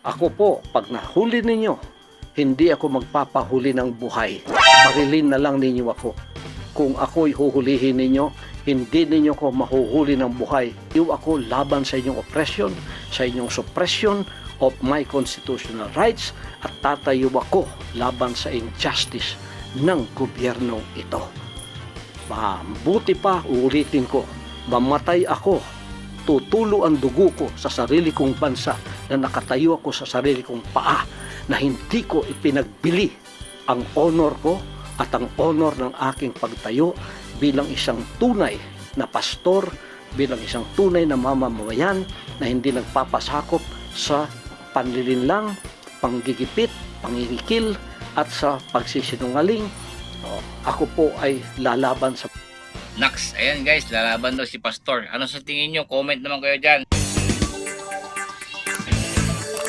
Ako po, pag nahuli ninyo, hindi ako magpapahuli ng buhay. Barilin na lang ninyo ako. Kung ako'y huhulihin ninyo, hindi ninyo ko mahuhuli ng buhay. Iyo ako laban sa inyong oppression, sa inyong suppression of my constitutional rights, at tatayo ako laban sa injustice ng gobyerno ito. Mabuti pa, uulitin ko, mamatay ako, tutulo ang dugo ko sa sarili kong bansa na nakatayo ako sa sarili kong paa, na hindi ko ipinagbili ang honor ko at ang honor ng aking pagtayo bilang isang tunay na pastor, bilang isang tunay na mamamayan na hindi nagpapasakop sa panlilinlang, panggigipit, pangingikil at sa pagsisinungaling. Ako po ay lalaban sa... Naks, ayan guys, lalaban daw si Pastor. Ano sa tingin nyo? Comment naman kayo dyan.